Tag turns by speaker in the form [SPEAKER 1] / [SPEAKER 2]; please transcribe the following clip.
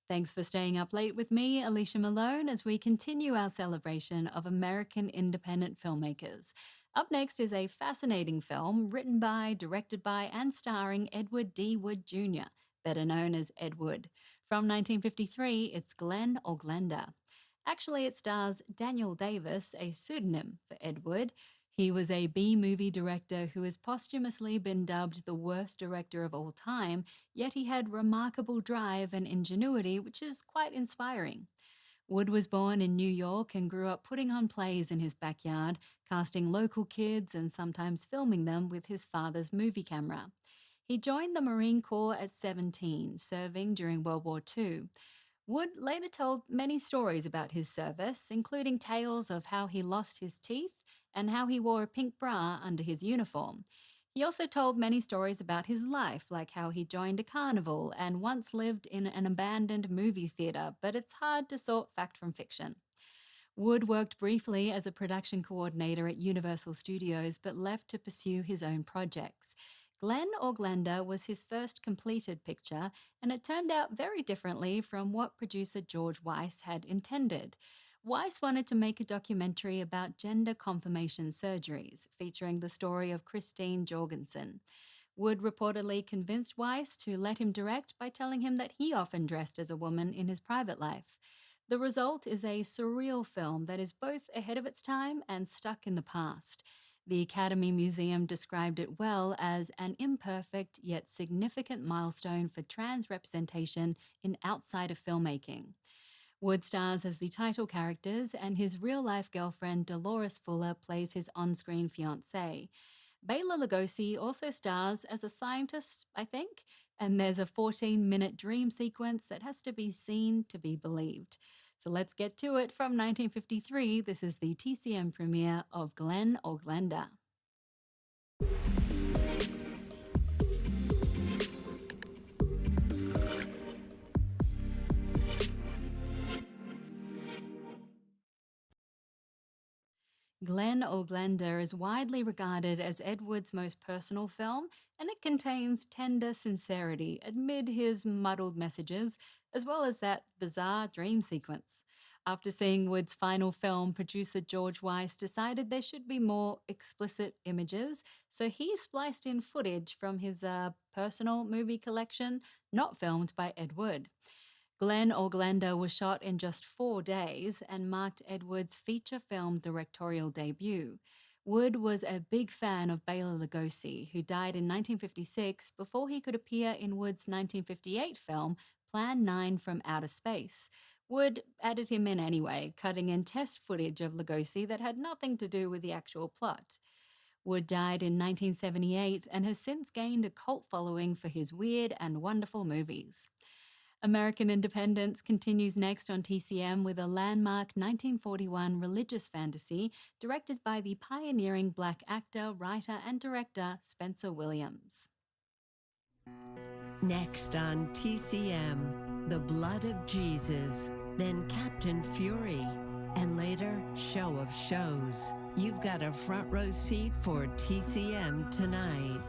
[SPEAKER 1] Thanks for staying up late with me, Alicia Malone, as we continue our celebration of American independent filmmakers. Up next is a fascinating film written by, directed by, and starring Edward D. Wood Jr., better known as Ed Wood. From 1953, it's Glen or Glenda. Actually, it stars Daniel Davis, a pseudonym for Ed Wood. He was a B movie director who has posthumously been dubbed the worst director of all time, yet he had remarkable drive and ingenuity, which is quite inspiring. Wood was born in New York and grew up putting on plays in his backyard, casting local kids and sometimes filming them with his father's movie camera. He joined the Marine Corps at 17, serving during World War II. Wood later told many stories about his service, including tales of how he lost his teeth and how he wore a pink bra under his uniform. He also told many stories about his life, like how he joined a carnival and once lived in an abandoned movie theater, but it's hard to sort fact from fiction. Wood worked briefly as a production coordinator at Universal Studios, but left to pursue his own projects. Glen or Glenda was his first completed picture, and it turned out very differently from what producer George Weiss had intended. Weiss wanted to make a documentary about gender confirmation surgeries, featuring the story of Christine Jorgensen. Wood reportedly convinced Weiss to let him direct by telling him that he often dressed as a woman in his private life. The result is a surreal film that is both ahead of its time and stuck in the past. The Academy Museum described it well as an imperfect yet significant milestone for trans representation in outsider filmmaking. Wood stars as the title characters, and his real-life girlfriend Dolores Fuller plays his on-screen fiancée. Bela Lugosi also stars as a scientist, I think, and there's a 14-minute dream sequence that has to be seen to be believed. So let's get to it. From 1953, this is the TCM premiere of Glen or Glenda. Glen or Glenda is widely regarded as Ed Wood's most personal film, and it contains tender sincerity amid his muddled messages, as well as that bizarre dream sequence. After seeing Wood's final film, producer George Weiss decided there should be more explicit images, so he spliced in footage from his personal movie collection, not filmed by Ed Wood. Glen or Glenda was shot in just 4 days and marked Ed Wood's feature film directorial debut. Wood was a big fan of Bela Lugosi, who died in 1956 before he could appear in Wood's 1958 film Plan 9 from Outer Space. Wood added him in anyway, cutting in test footage of Lugosi that had nothing to do with the actual plot. Wood died in 1978 and has since gained a cult following for his weird and wonderful movies. American Independence continues next on TCM with a landmark 1941 religious fantasy directed by the pioneering Black actor, writer, and director Spencer Williams.
[SPEAKER 2] Next on TCM, The Blood of Jesus, then Captain Fury, and later Show of Shows. You've got a front row seat for TCM tonight.